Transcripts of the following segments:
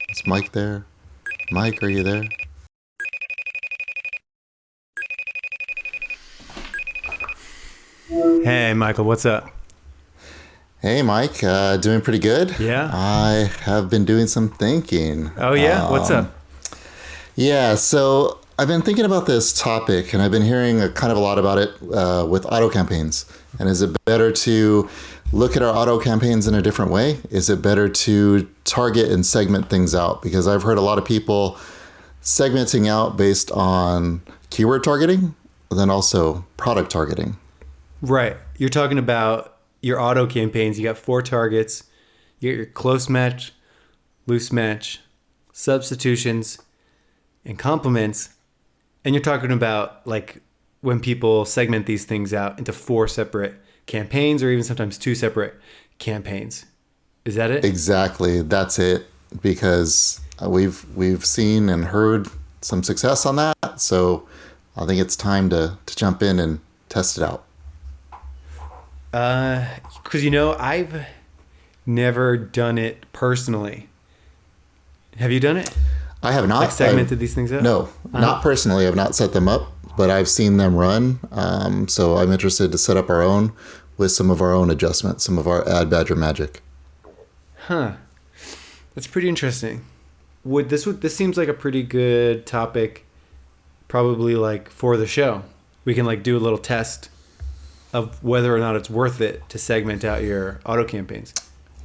Is Mike there? Mike, are you there? Hey, Michael, what's up? Hey, Mike. Doing pretty good. Yeah? I have been doing some thinking. Oh, yeah? What's up? Yeah, so I've been thinking about this topic, and I've been hearing kind of a lot about it with auto campaigns. And is it better to look at our auto campaigns in a different way? Is it better to target and segment things out? Because I've heard a lot of people segmenting out based on keyword targeting, then also product targeting. Right. You're talking about your auto campaigns. You got 4 targets. You got your close match, loose match, substitutions, and complements. And you're talking about like when people segment these things out into 4 separate campaigns or even sometimes 2 separate campaigns. Is that it? Exactly. That's it. Because we've seen and heard some success on that. So I think it's time to jump in and test it out. Because, I've never done it personally. Have you done it? I have not. Like segmented these things out? No, not personally. I've not set them up, but I've seen them run. So I'm interested to set up our own with some of our own adjustments, some of our Ad Badger magic. Huh. That's pretty interesting. This seems like a pretty good topic, probably like for the show. We can like do a little test of whether or not it's worth it to segment out your auto campaigns.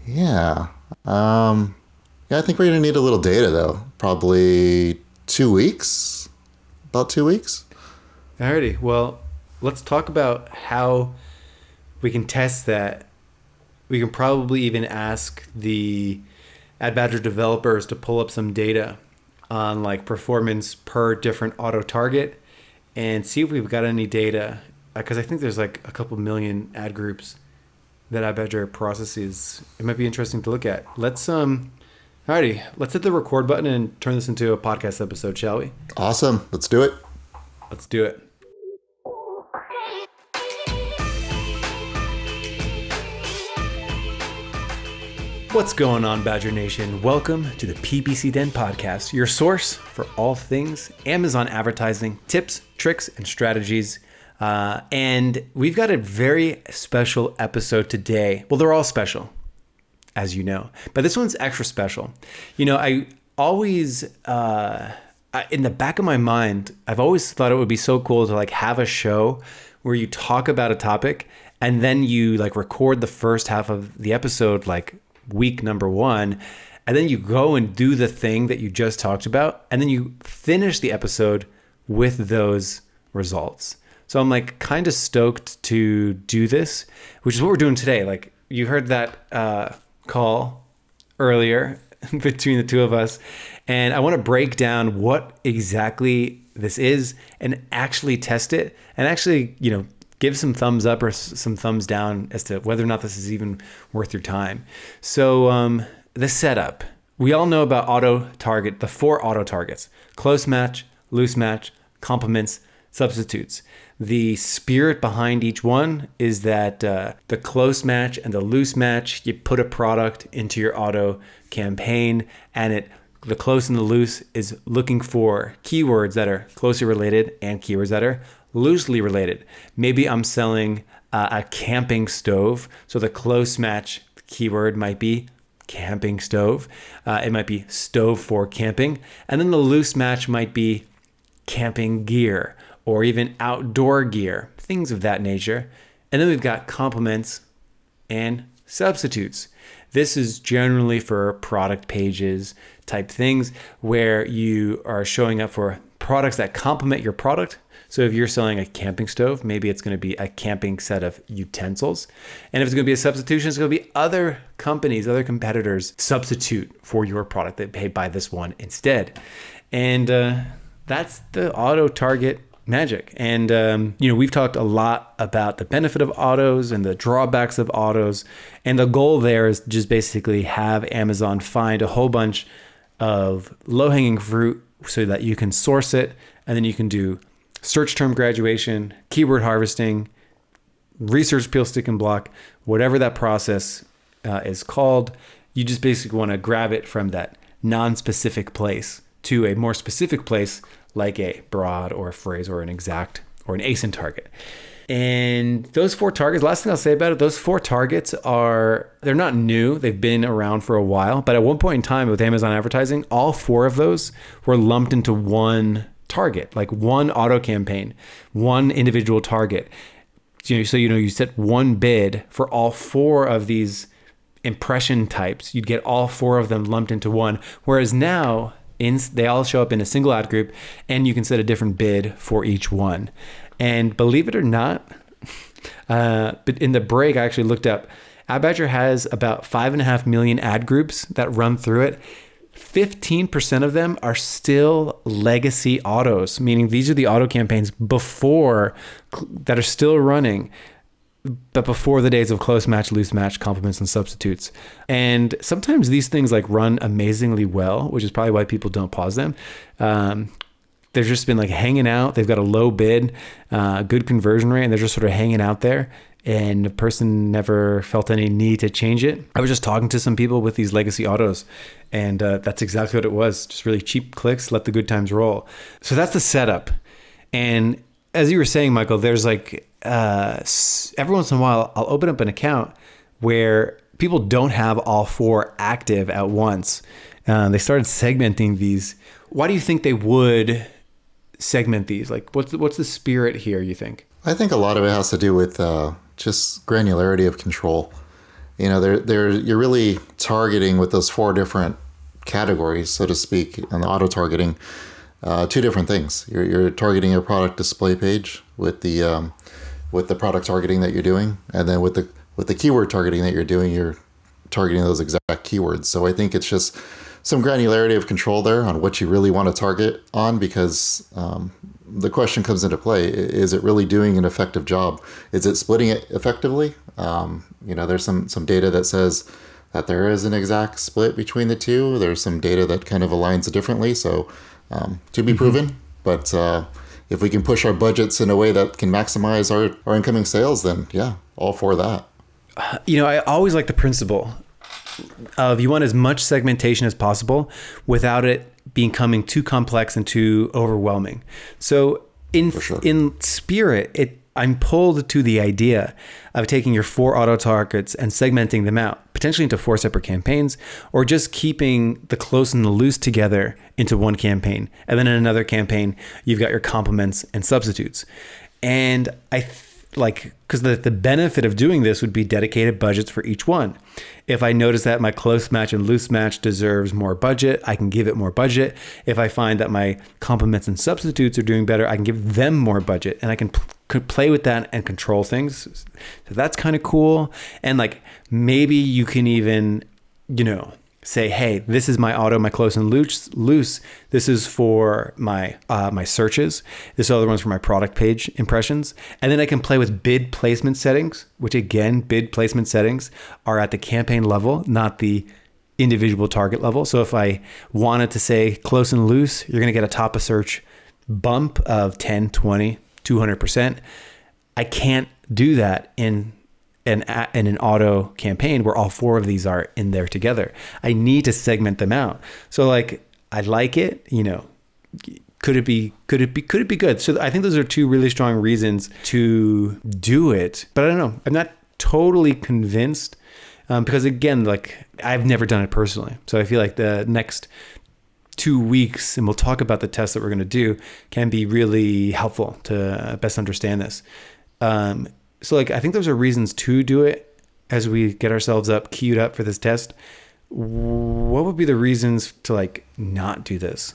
Yeah. I think we're going to need a little data though. Probably 2 weeks. About 2 weeks. Alrighty. Well, let's talk about how we can test that. We can probably even ask the Ad Badger developers to pull up some data on like performance per different auto target and see if we've got any data. Because I think there's like a couple million ad groups that Ad Badger processes. It might be interesting to look at. Alrighty, let's hit the record button and turn this into a podcast episode, shall we? Awesome. Let's do it. Let's do it. What's going on, Badger Nation? Welcome to the PPC Den Podcast, your source for all things Amazon advertising, tips, tricks, and strategies. And we've got a very special episode today. Well, they're all special, as you know, but this one's extra special. I always, in the back of my mind, I've always thought it would be so cool to like have a show where you talk about a topic and then you like record the first half of the episode, like week number 1, and then you go and do the thing that you just talked about, and then you finish the episode with those results. So I'm like kind of stoked to do this, which is what we're doing today. Like you heard that call earlier between the two of us, and I want to break down what exactly this is and actually test it and actually, give some thumbs up or some thumbs down as to whether or not this is even worth your time. So the setup, we all know about auto target, the 4 auto targets: close match, loose match, complements, substitutes. The spirit behind each one is that the close match and the loose match, you put a product into your auto campaign, and the close and the loose is looking for keywords that are closely related and keywords that are loosely related. Maybe I'm selling a camping stove, so the close match keyword might be camping stove. It might be stove for camping, and then the loose match might be camping gear or even outdoor gear, things of that nature. And then we've got complements and substitutes. This is generally for product pages type things where you are showing up for products that complement your product. So if you're selling a camping stove, maybe it's going to be a camping set of utensils. And if it's going to be a substitution, it's going to be other companies, other competitors substitute for your product. They buy this one instead. And that's the auto target magic. And, we've talked a lot about the benefit of autos and the drawbacks of autos. And the goal there is just basically have Amazon find a whole bunch of low-hanging fruit so that you can source it, and then you can do search term graduation, keyword harvesting, research peel, stick, and block, whatever that process is called. You just basically want to grab it from that non-specific place to a more specific place like a broad or a phrase or an exact or an ASIN target. And those 4 targets, last thing I'll say about it, those 4 targets they're not new. They've been around for a while. But at one point in time with Amazon advertising, all 4 of those were lumped into one target, like one auto campaign, one individual target. So you set one bid for all 4 of these impression types. You'd get all 4 of them lumped into one. Whereas now, they all show up in a single ad group, and you can set a different bid for each one. And believe it or not, but in the break, I actually looked up, AdBadger has about 5.5 million ad groups that run through it. 15% of them are still legacy autos, meaning these are the auto campaigns that are still running, but before the days of close match, loose match, complements, and substitutes. And sometimes these things like run amazingly well, which is probably why people don't pause them. They've just been like hanging out. They've got a low bid, good conversion rate, and they're just sort of hanging out there. And the person never felt any need to change it. I was just talking to some people with these legacy autos, and that's exactly what it was. Just really cheap clicks, let the good times roll. So that's the setup. And as you were saying, Michael, there's like every once in a while, I'll open up an account where people don't have all 4 active at once. They started segmenting these. Why do you think they would segment these? Like, what's the spirit here, you think? I think a lot of it has to do with just granularity of control. You're really targeting with those 4 different categories, so to speak, on the auto targeting, 2 different things. You're targeting your product display page with the product targeting that you're doing, and then with the keyword targeting that you're doing, you're targeting those exact keywords. So I think it's just some granularity of control there on what you really want to target on, because the question comes into play: is it really doing an effective job? Is it splitting it effectively? There's some data that says that there is an exact split between the 2. There's some data that kind of aligns it differently. So to be proven. But if we can push our budgets in a way that can maximize our incoming sales, then yeah, all for that. I always like the principle of you want as much segmentation as possible without it becoming too complex and too overwhelming. So in spirit, I'm pulled to the idea of taking your 4 auto targets and segmenting them out, potentially into 4 separate campaigns, or just keeping the close and the loose together into one campaign. And then in another campaign, you've got your complements and substitutes. And because the benefit of doing this would be dedicated budgets for each one. If I notice that my close match and loose match deserves more budget, I can give it more budget. If I find that my complements and substitutes are doing better, I can give them more budget, and I could play with that and control things. So that's kind of cool. And maybe you can even, say, hey, this is my auto, my close and loose. This is for my searches. This other one's for my product page impressions. And then I can play with bid placement settings, which again, bid placement settings are at the campaign level, not the individual target level. So if I wanted to say close and loose, you're going to get a top of search bump of 10, 20, 200%. I can't do that in an auto campaign where all 4 of these are in there together. I need to segment them out. So I like it, could it be good? So I think those are 2 really strong reasons to do it, but I don't know. I'm not totally convinced because again, I've never done it personally. So I feel like the next 2 weeks, and we'll talk about the tests that we're going to do, can be really helpful to best understand this. So I think those are reasons to do it as we get ourselves queued up for this test. What would be the reasons to not do this?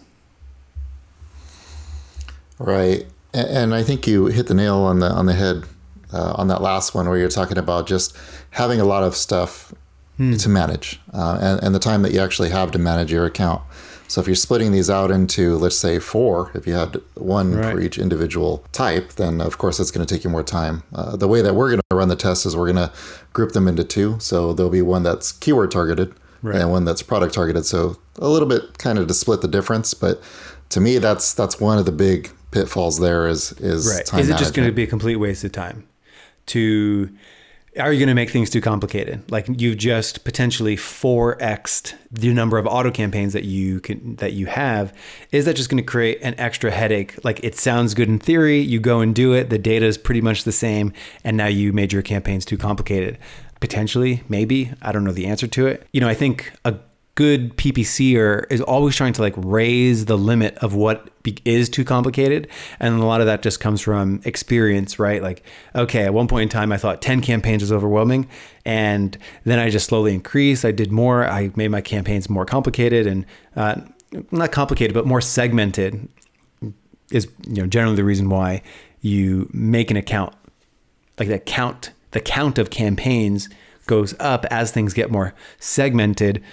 Right. And I think you hit the nail on the head on that last one where you're talking about just having a lot of stuff to manage and the time that you actually have to manage your account. So if you're splitting these out into, let's say 4, if you had 1 for each individual type, then of course it's going to take you more time. The way that we're going to run the test is we're going to group them into 2. So there'll be one that's keyword targeted and one that's product targeted. So a little bit kind of to split the difference. But to me, that's one of the big pitfalls there is time Is it just going to be a complete waste of time Are you going to make things too complicated? Like you've just potentially 4x'd the number of auto campaigns that you have. Is that just going to create an extra headache? Like it sounds good in theory, you go and do it, the data is pretty much the same, and now you made your campaigns too complicated. Potentially, maybe. I don't know the answer to it. I think a good PPCer is always trying to like raise the limit of what is too complicated. And a lot of that just comes from experience, right? Like, okay, at one point in time, I thought 10 campaigns was overwhelming. And then I just slowly increased. I did more. I made my campaigns more complicated and not complicated, but more segmented is generally the reason why you make an account. Like the count of campaigns goes up as things get more segmented,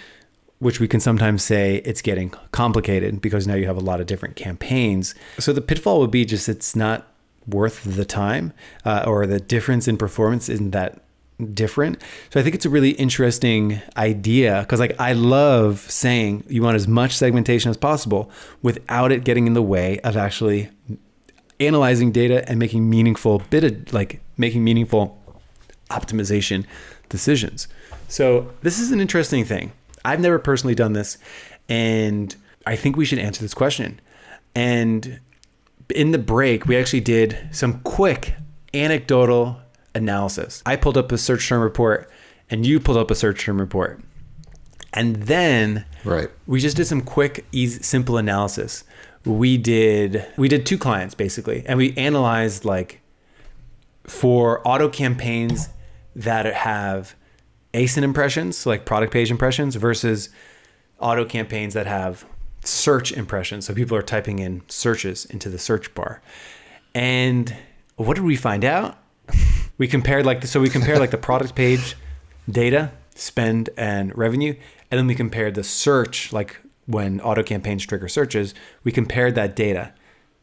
which we can sometimes say it's getting complicated because now you have a lot of different campaigns. So the pitfall would be just it's not worth the time, or the difference in performance isn't that different. So I think it's a really interesting idea because like I love saying you want as much segmentation as possible without it getting in the way of actually analyzing data and making meaningful optimization decisions. So this is an interesting thing. I've never personally done this, and I think we should answer this question. And in the break, we actually did some quick anecdotal analysis. I pulled up a search term report, and you pulled up a search term report. And then we just did some quick, easy, simple analysis. We did 2 clients, basically, and we analyzed like for auto campaigns that have ASIN impressions, so like product page impressions, versus auto campaigns that have search impressions. So people are typing in searches into the search bar. And what did we find out? We compared the product page data, spend and revenue, and then we compared the search, like when auto campaigns trigger searches, we compared that data.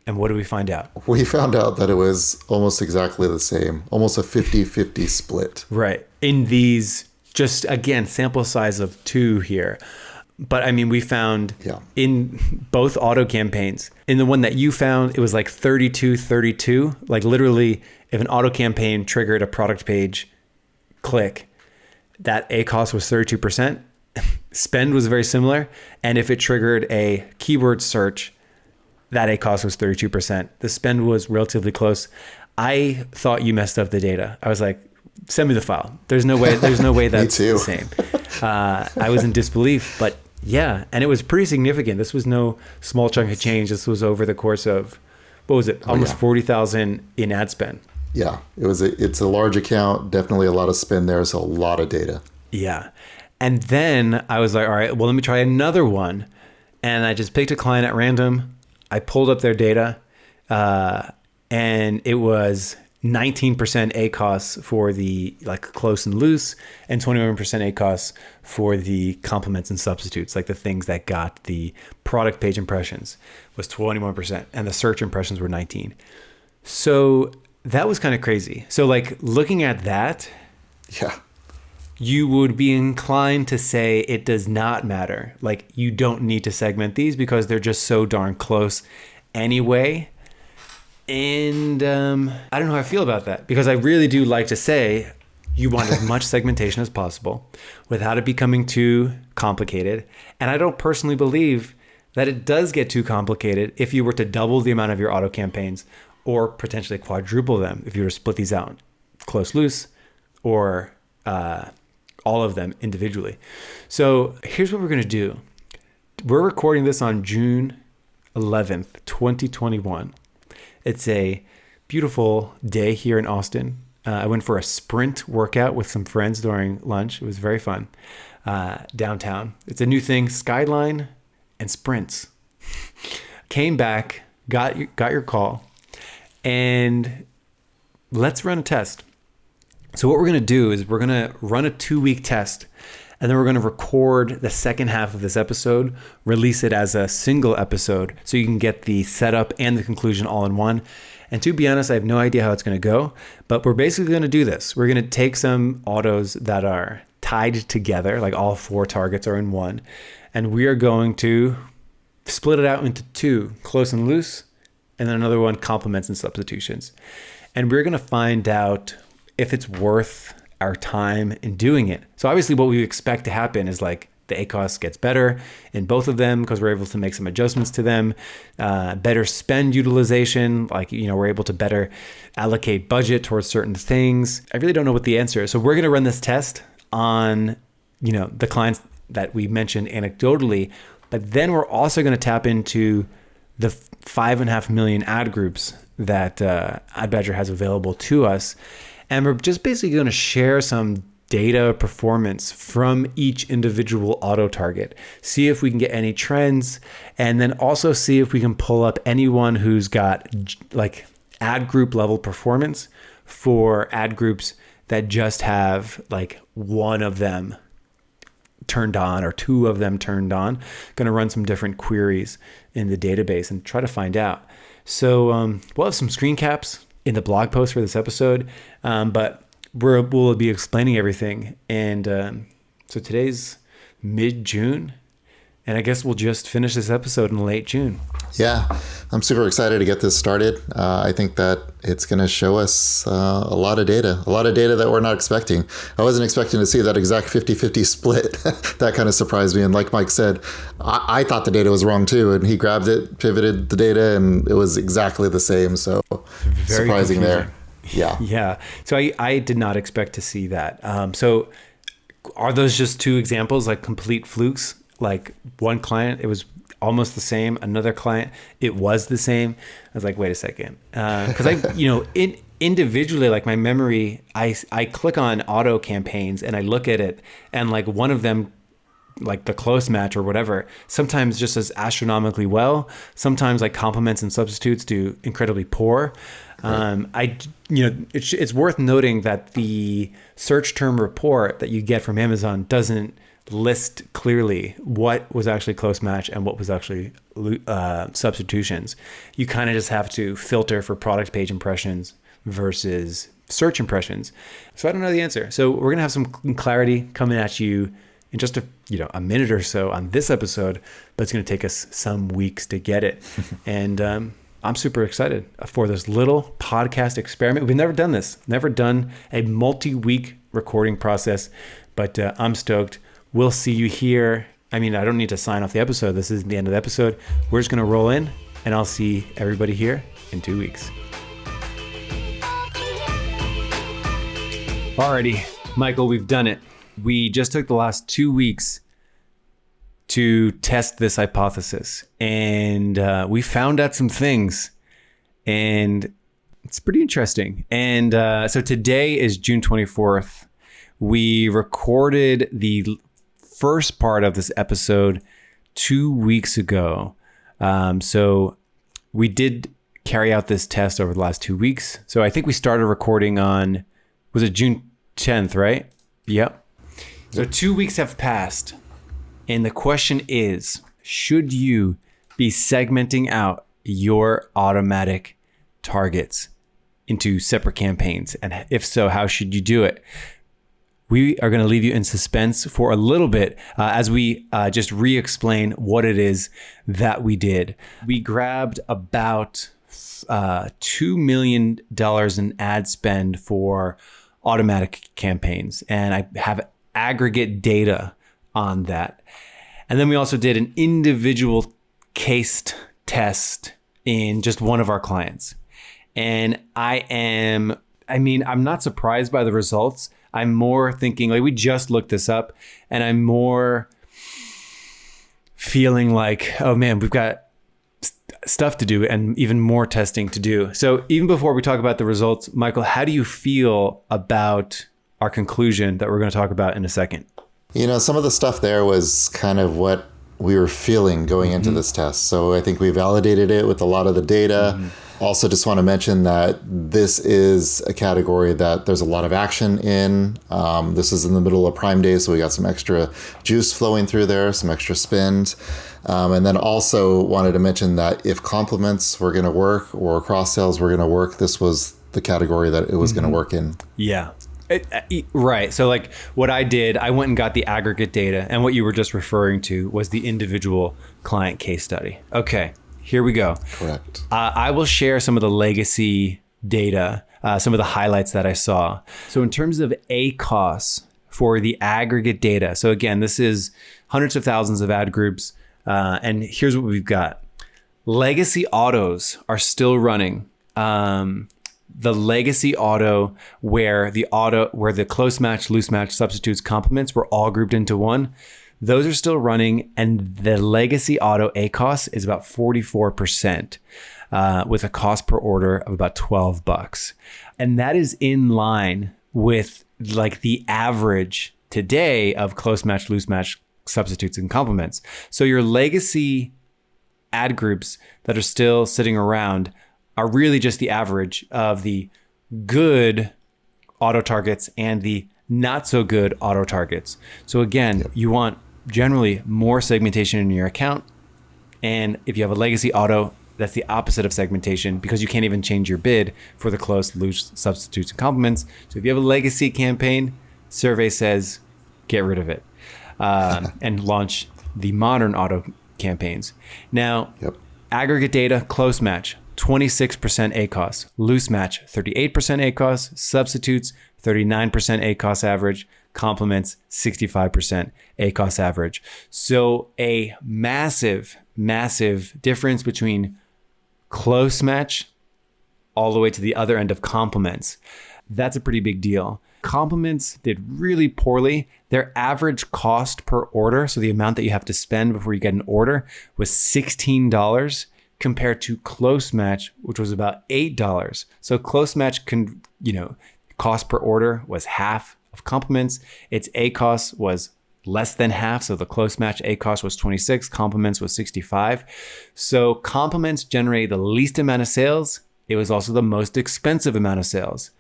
And what did we find out? We found out that it was almost exactly the same, almost a 50-50 split. Right. In these, just again, sample size of 2 here. But I mean, we found in both auto campaigns, in the one that you found, it was like 32-32. Like literally, if an auto campaign triggered a product page click, that ACoS was 32%. Spend was very similar. And if it triggered a keyword search, that ACoS was 32%. The spend was relatively close. I thought you messed up the data. I was like, send me the file. There's no way that's the same. I was in disbelief, but yeah. And it was pretty significant. This was no small chunk of change. This was over the course of, what was it? Almost 40,000 in ad spend. Yeah, it's a large account, definitely a lot of spend there. So a lot of data. Yeah. And then I was like, all right, well, let me try another one. And I just picked a client at random. I pulled up their data, and it was 19% ACoS for the like close and loose, and 21% ACoS for the complements and substitutes, like the things that got the product page impressions was 21%, and the search impressions were 19. So that was kind of crazy. So like looking at that, you would be inclined to say it does not matter. Like you don't need to segment these because they're just so darn close anyway. And I don't know how I feel about that, because I really do like to say you want as much segmentation as possible without it becoming too complicated. And I don't personally believe that it does get too complicated if you were to double the amount of your auto campaigns or potentially quadruple them if you were to split these out close loose or all of them individually. So here's what we're going to do. We're recording this on June 11th, 2021. It's a beautiful day here in Austin. I went for a sprint workout with some friends during lunch. It was very fun. Downtown. It's a new thing, Skyline and sprints. Came back, got your call, and let's run a test. So what we're going to do is we're going to run a 2-week test, and then we're going to record the second half of this episode, release it as a single episode so you can get the setup and the conclusion all in one. And to be honest, I have no idea how it's going to go, but we're basically going to do this. We're going to take some autos that are tied together, like all 4 targets are in one, and we are going to split it out into 2, close and loose, and then another one, complements and substitutions. And we're going to find out if it's worth our time in doing it. So obviously what we expect to happen is like the ACOS gets better in both of them because we're able to make some adjustments to them, better spend utilization, like, we're able to better allocate budget towards certain things. I really don't know what the answer is. So we're going to run this test on, the clients that we mentioned anecdotally, but then we're also going to tap into the 5.5 million ad groups that AdBadger has available to us. And we're just basically going to share some data performance from each individual auto target, see if we can get any trends, and then also see if we can pull up anyone who's got like ad group level performance for ad groups that just have like one of them turned on or two of them turned on. Going to run some different queries in the database and try to find out. So we'll have some screen caps in the blog post for this episode, but we'll be explaining everything. And so today's mid-June, and I guess we'll just finish this episode in late June. Yeah, I'm super excited to get this started. I think that it's going to show us a lot of data that we're not expecting. I wasn't expecting to see that exact 50-50 split. That kind of surprised me. And like Mike said, I thought the data was wrong too. And he grabbed it, pivoted the data, and it was exactly the same. So very surprising confusing. there. Yeah. Yeah. So I did not expect to see that. So are those just two examples, like complete flukes? Like one client, it was almost the same. Another client, it was the same. I was like, wait a second. Because individually, like my memory, I click on auto campaigns and I look at it, and like one of them, like the close match or whatever, sometimes just does astronomically well. Sometimes like complements and substitutes do incredibly poor. Right. It's worth noting that the search term report that you get from Amazon doesn't list clearly what was actually close match and what was actually substitutions. You kind of just have to filter for product page impressions versus search impressions. So I don't know the answer. So we're gonna have some clarity coming at you in just a minute or so on this episode, but it's gonna take us some weeks to get it. And I'm super excited for this little podcast experiment. We've never done this, never done a multi-week recording process, but I'm stoked. We'll see you here. I mean, I don't need to sign off the episode. This isn't the end of the episode. We're just going to roll in, and I'll see everybody here in 2 weeks. Alrighty, Michael, we've done it. We just took the last 2 weeks to test this hypothesis, and we found out some things, and it's pretty interesting. And so today is June 24th. We recorded the first part of this episode 2 weeks ago. So we did carry out this test over the last 2 weeks. So I think we started recording on, was it June 10th, right? Yep. So 2 weeks have passed. And the question is, should you be segmenting out your automatic targets into separate campaigns? And if so, how should you do it? We are going to leave you in suspense for a little bit as we just re-explain what it is that we did. We grabbed about $2 million in ad spend for automatic campaigns, and I have aggregate data on that. And then we also did an individual case test in just one of our clients. And I'm not surprised by the results. I'm more thinking, like, we just looked this up, and I'm more feeling like, oh man, we've got stuff to do and even more testing to do. So even before we talk about the results, Michael, how do you feel about our conclusion that we're going to talk about in a second? Some of the stuff there was kind of what we were feeling going into this test. So I think we validated it with a lot of the data. Also, just want to mention that this is a category that there's a lot of action in. This is in the middle of Prime Day, so we got some extra juice flowing through there, some extra spend. And then also wanted to mention that if complements were going to work or cross-sales were going to work, this was the category that it was going to work in. Yeah. Right. So like what I did, I went and got the aggregate data, and what you were just referring to was the individual client case study. Okay. Here we go. Correct. I will share some of the legacy data some of the highlights that I saw. So in terms of ACOS for the aggregate data, so again, this is hundreds of thousands of ad groups, and here's what we've got. Legacy autos are still running. The legacy auto where the close match, loose match, substitutes, complements were all grouped into one. Those are still running, and the legacy auto ACOS is about 44%, with a cost per order of about $12. And that is in line with like the average today of close match, loose match, substitutes, and complements. So your legacy ad groups that are still sitting around are really just the average of the good auto targets and the not so good auto targets. So again, you want generally more segmentation in your account. And if you have a legacy auto, that's the opposite of segmentation because you can't even change your bid for the close, loose, substitutes, and complements. So if you have a legacy campaign, survey says get rid of it and launch the modern auto campaigns. Now, aggregate data, close match, 26% ACOS, loose match, 38% ACOS, substitutes, 39% ACOS average, complements, 65% ACOS average. So a massive, massive difference between close match all the way to the other end of complements. That's a pretty big deal. Complements did really poorly. Their average cost per order, so the amount that you have to spend before you get an order, was $16 compared to close match, which was about $8. So close match cost per order was half of complements. Its ACOS was less than half. So the close match ACOS was 26, complements was 65. So complements generate the least amount of sales. It was also the most expensive amount of sales.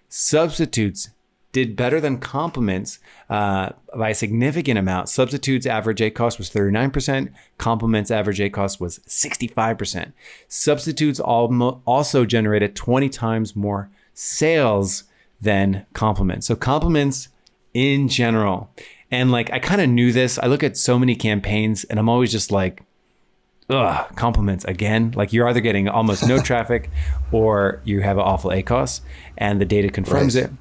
Substitutes did better than complements by a significant amount. Substitutes average ACOS was 39%. Complements average ACOS was 65%. Substitutes also generated 20 times more sales than complements. So complements in general, and like I kind of knew this. I look at so many campaigns and I'm always just like, ugh, complements again. Like you're either getting almost no traffic or you have an awful ACOS, and the data confirms it.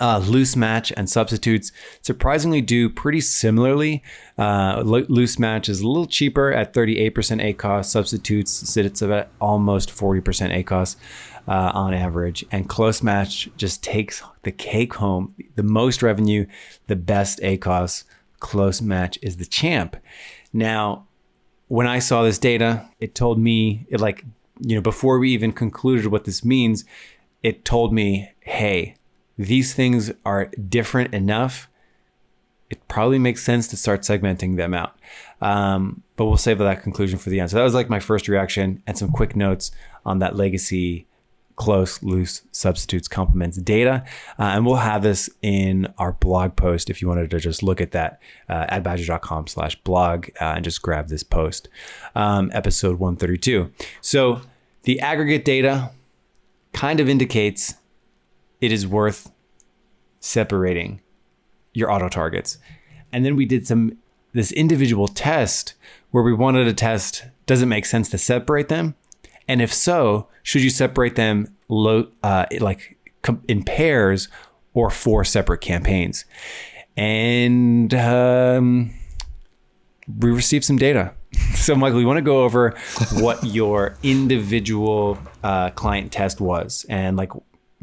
Loose match and substitutes surprisingly do pretty similarly. Loose match is a little cheaper at 38% ACOS. Substitutes sits at almost 40% ACOS on average. And close match just takes the cake home. The most revenue, the best ACOS. Close match is the champ. Now, when I saw this data, it told me, before we even concluded what this means, it told me, hey, these things are different enough. It probably makes sense to start segmenting them out. But we'll save that conclusion for the end. So that was like my first reaction and some quick notes on that legacy close, loose, substitutes, complements data. And we'll have this in our blog post if you wanted to just look at that, adbadger.com/blog and just grab this post, episode 132. So the aggregate data kind of indicates it is worth separating your auto targets. And then we did this individual test where we wanted to test, does it make sense to separate them? And if so, should you separate them in pairs or for separate campaigns? And we received some data. So Michael, you want to go over what your individual client test was and like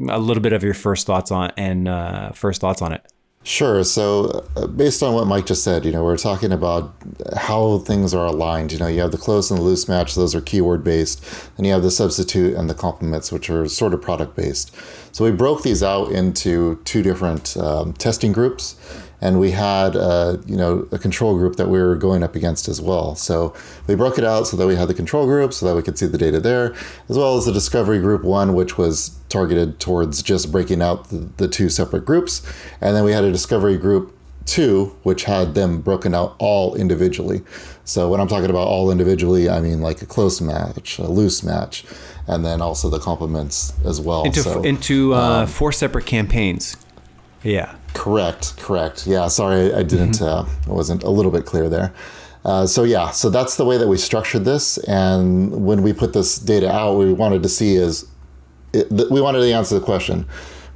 a little bit of your first thoughts on it. Sure. So based on what Mike just said, we're talking about how things are aligned. You have the close and the loose match. Those are keyword based. And you have the substitute and the complements, which are sort of product based. So we broke these out into two different testing groups. And we had, a control group that we were going up against as well. So we broke it out so that we had the control group so that we could see the data there, as well as the discovery group 1, which was targeted towards just breaking out the two separate groups. And then we had a discovery group 2, which had them broken out all individually. So when I'm talking about all individually, I mean like a close match, a loose match, and then also the complements as well. Into 4 separate campaigns. Yeah. Correct. Yeah, sorry, I didn't, I wasn't a little bit clear there. So that's the way that we structured this. And when we put this data out, we wanted to see is we wanted to answer the question,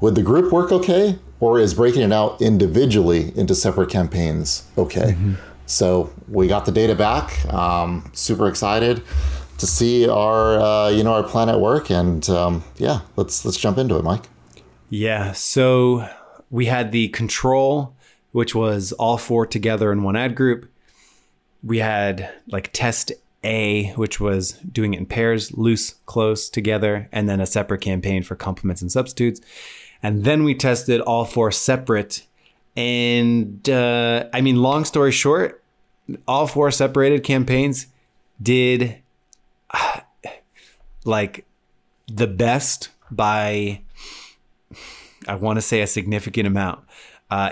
would the group work okay? Or is breaking it out individually into separate campaigns okay? So we got the data back. Super excited to see our plan at work. And let's jump into it, Mike. Yeah. So we had the control, which was all 4 together in one ad group. We had like test A, which was doing it in pairs, loose, close, together, and then a separate campaign for complements and substitutes. And then we tested all 4 separate. And long story short, all 4 separated campaigns did like the best by, I want to say, a significant amount.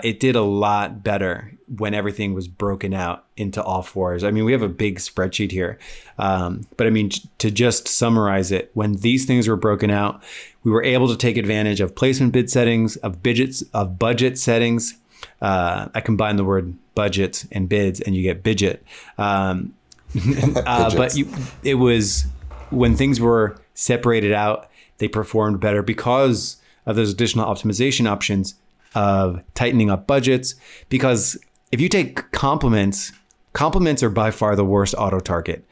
It did a lot better when everything was broken out into all 4s. I mean, we have a big spreadsheet here. But I mean, to just summarize it, when these things were broken out, we were able to take advantage of placement bid settings, of budget settings. I combine the word budget and bids and you get bidget. But it was when things were separated out, they performed better because of those additional optimization options of tightening up budgets. Because if you take complements are by far the worst auto target,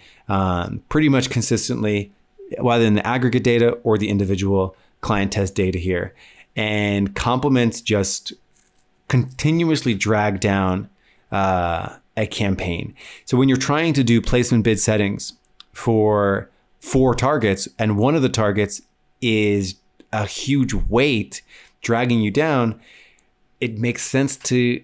pretty much consistently, whether in the aggregate data or the individual client test data here. And complements just continuously drag down a campaign. So when you're trying to do placement bid settings for 4 targets, and one of the targets is a huge weight dragging you down, it makes sense to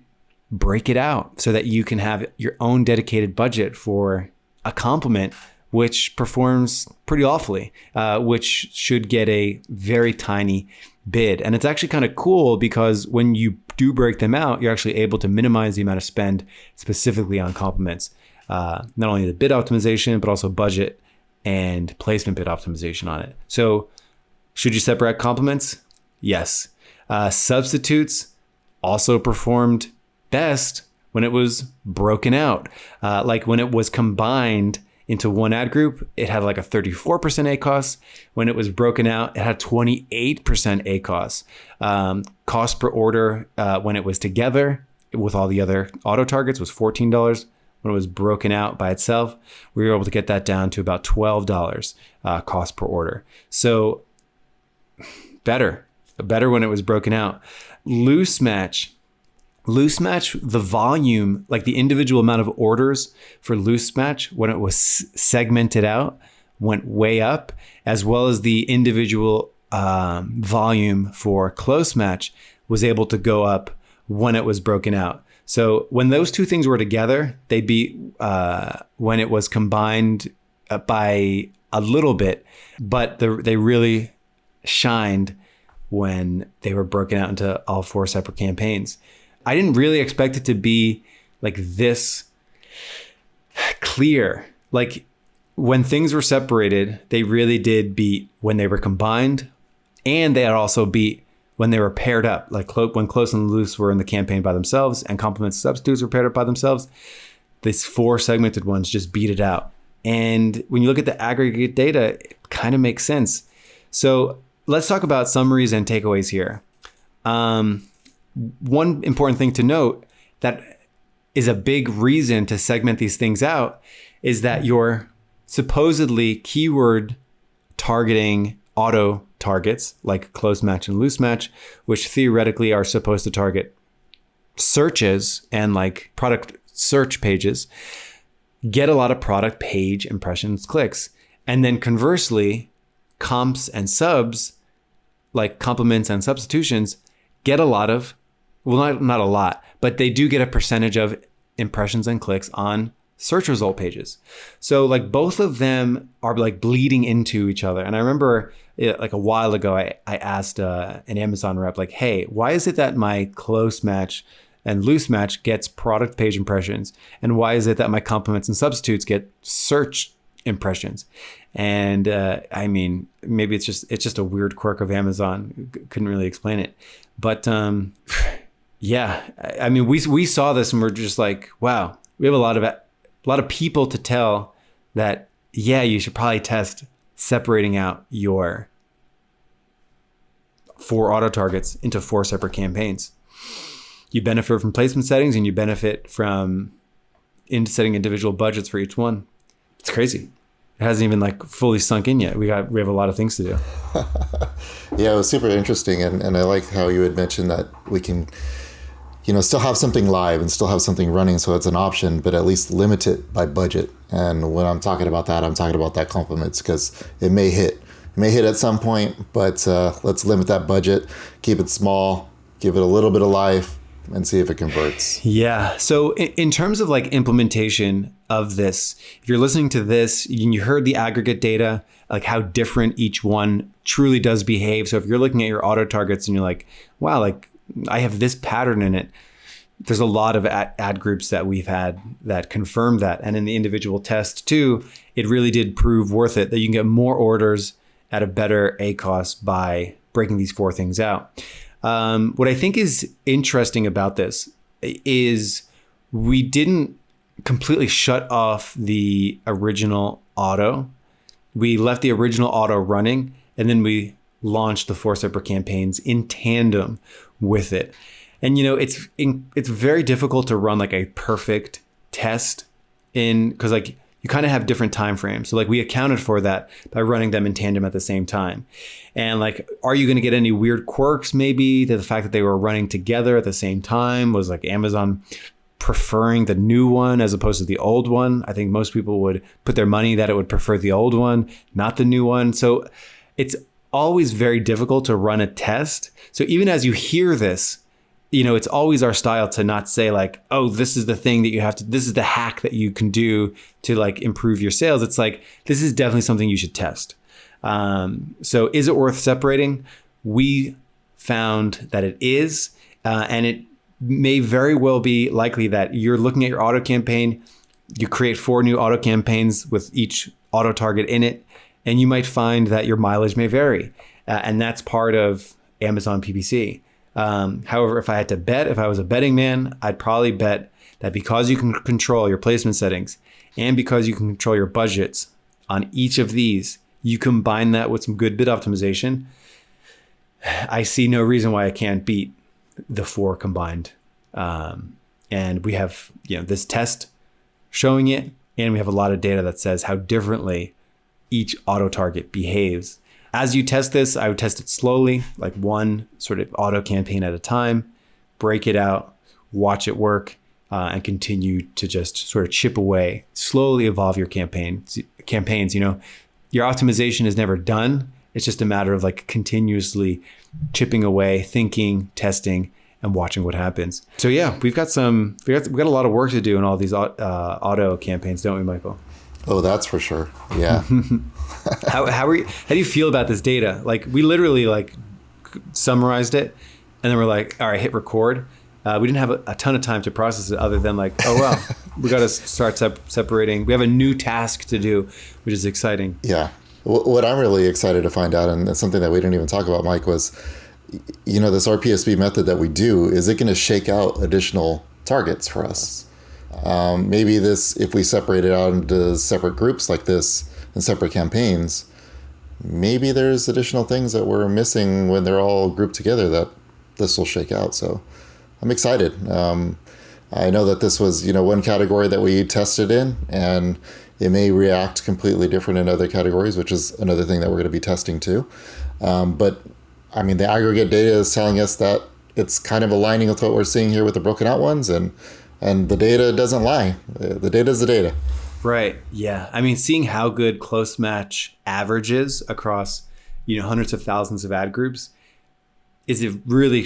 break it out so that you can have your own dedicated budget for a complement, which performs pretty awfully, which should get a very tiny bid. And it's actually kind of cool because when you do break them out, you're actually able to minimize the amount of spend specifically on complements. Not only the bid optimization, but also budget and placement bid optimization on it. So should you separate complements? Yes. Substitutes also performed best when it was broken out. Like when it was combined into one ad group, it had like a 34% ACoS. When it was broken out, it had 28% ACoS. Cost per order when it was together with all the other auto targets was $14. When it was broken out by itself, we were able to get that down to about $12 cost per order. So better when it was broken out. Loose match, the volume, like the individual amount of orders for loose match when it was segmented out went way up, as well as the individual volume for close match was able to go up when it was broken out. So when those two things were together, they'd be when it was combined by a little bit, but they really shined when they were broken out into all 4 separate campaigns. I didn't really expect it to be like this clear. Like when things were separated, they really did beat when they were combined, and they had also beat when they were paired up. Like when close and loose were in the campaign by themselves and complements and substitutes were paired up by themselves, these 4 segmented ones just beat it out. And when you look at the aggregate data, it kind of makes sense. So let's talk about summaries and takeaways here. One important thing to note that is a big reason to segment these things out is that your supposedly keyword targeting auto targets like close match and loose match, which theoretically are supposed to target searches and like product search pages, get a lot of product page impressions, clicks. And then conversely, comps and subs, like complements and substitutions, get a lot of, well, not a lot, but they do get a percentage of impressions and clicks on search result pages. So like both of them are like bleeding into each other. And I remember like a while ago, I asked an Amazon rep, like, hey, why is it that my close match and loose match gets product page impressions? And why is it that my complements and substitutes get search impressions? And I mean, maybe it's just a weird quirk of Amazon. Couldn't really explain it. But yeah, I mean, we saw this and we're just like, wow, we have a lot of people to tell that, yeah, you should probably test separating out your 4 auto targets into 4 separate campaigns. You benefit from placement settings and you benefit from setting individual budgets for each one. It's crazy. It hasn't even like fully sunk in yet. We have a lot of things to do. Yeah, it was super interesting. And I like how you had mentioned that we can, still have something live and still have something running. So it's an option, but at least limit it by budget. And when I'm talking about that, I'm talking about that compliments because it may hit. It may hit at some point, but let's limit that budget, keep it small, give it a little bit of life, and see if it converts. Yeah. So in terms of like implementation of this, if you're listening to this and you heard the aggregate data, like how different each one truly does behave. So if you're looking at your auto targets and you're like, wow, like I have this pattern in it. There's a lot of ad groups that we've had that confirm that. And in the individual test too, it really did prove worth it that you can get more orders at a better ACoS by breaking these 4 things out. What I think is interesting about this is we didn't completely shut off the original auto. We left the original auto running, and then we launched the 4 separate campaigns in tandem with it. And it's very difficult to run like a perfect test because like you kind of have different time frames. So like we accounted for that by running them in tandem at the same time. And like, are you going to get any weird quirks maybe to the fact that they were running together at the same time? Was like Amazon preferring the new one as opposed to the old one? I think most people would put their money that it would prefer the old one, not the new one. So it's always very difficult to run a test. So even as you hear this, it's always our style to not say like, oh, this is the thing that you have to, this is the hack that you can do to like improve your sales. It's like, this is definitely something you should test. So is it worth separating? We found that it is, and it may very well be likely that you're looking at your auto campaign, you create 4 new auto campaigns with each auto target in it, and you might find that your mileage may vary. And that's part of Amazon PPC. However, if I had to bet, if I was a betting man, I'd probably bet that because you can control your placement settings and because you can control your budgets on each of these, you combine that with some good bid optimization. I see no reason why I can't beat the 4 combined. And we have, this test showing it, and we have a lot of data that says how differently each auto target behaves. As you test this, I would test it slowly, like one sort of auto campaign at a time, break it out, watch it work, and continue to just sort of chip away, slowly evolve your campaigns. Your optimization is never done. It's just a matter of like continuously chipping away, thinking, testing, and watching what happens. So yeah, we've got a lot of work to do in all these auto campaigns, don't we, Michael? Oh, that's for sure. Yeah. How do you feel about this data? Like we literally like summarized it, and then we're like, all right, hit record. We didn't have a ton of time to process it other than like, oh, well, we got to start separating. We have a new task to do, which is exciting. Yeah. What I'm really excited to find out, and it's something that we didn't even talk about, Mike, was, this RPSB method that we do, is it going to shake out additional targets for us? Maybe if we separate it out into separate groups like this and separate campaigns, maybe there's additional things that we're missing when they're all grouped together that this will shake out. So I'm excited. I know that this was, one category that we tested in, and it may react completely different in other categories, which is another thing that we're going to be testing too. But I mean, the aggregate data is telling us that it's kind of aligning with what we're seeing here with the broken out ones, and the data doesn't lie. The data is the data. Right. Yeah. I mean, seeing how good close match averages across, hundreds of thousands of ad groups is a really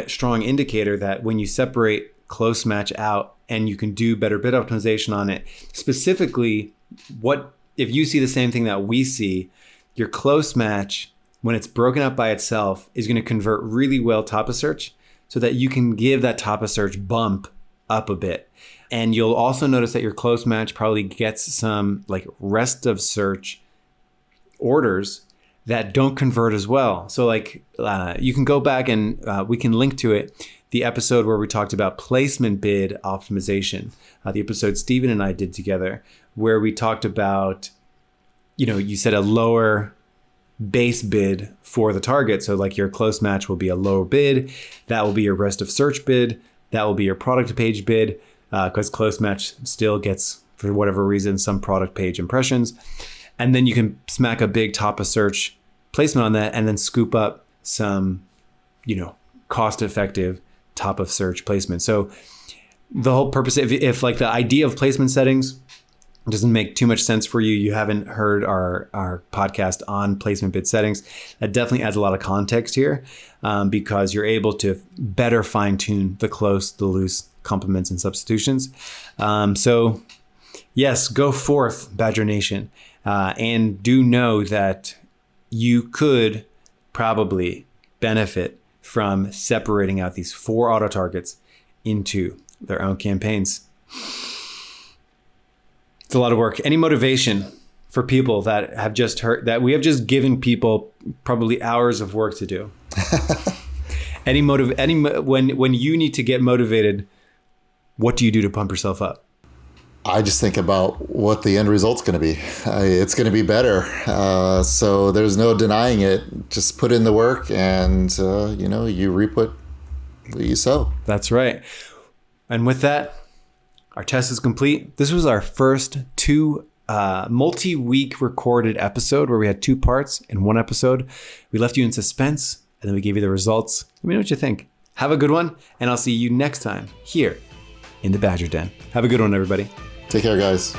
strong indicator that when you separate close match out and you can do better bid optimization on it, specifically, if you see the same thing that we see, your close match, when it's broken up by itself, is going to convert really well top of search so that you can give that top of search bump up a bit. And you'll also notice that your close match probably gets some like rest of search orders that don't convert as well. So like you can go back and we can link to it, the episode where we talked about placement bid optimization, the episode Steven and I did together, where we talked about, you set a lower base bid for the target. So like your close match will be a lower bid. That will be your rest of search bid. That will be your product page bid, because close match still gets, for whatever reason, some product page impressions. And then you can smack a big top of search placement on that and then scoop up some, cost effective top of search placement. So the whole purpose, if like the idea of placement settings doesn't make too much sense for you, you haven't heard our podcast on placement bid settings, that definitely adds a lot of context here, because you're able to better fine tune the close, the loose complements and substitutions. So yes, go forth, Badger Nation, and do know that you could probably benefit from separating out these 4 auto targets into their own campaigns. It's a lot of work. Any motivation for people that have just heard that we have just given people probably hours of work to do? When you need to get motivated, what do you do to pump yourself up? I just think about what the end result's going to be. It's going to be better. So there's no denying it. Just put in the work and, you reap what you sow. That's right. And with that, our test is complete. This was our first 2 multi-week recorded episode where we had 2 parts in 1 episode. We left you in suspense and then we gave you the results. Let me know what you think. Have a good one, and I'll see you next time here in the Badger Den. Have a good one, everybody. Take care, guys.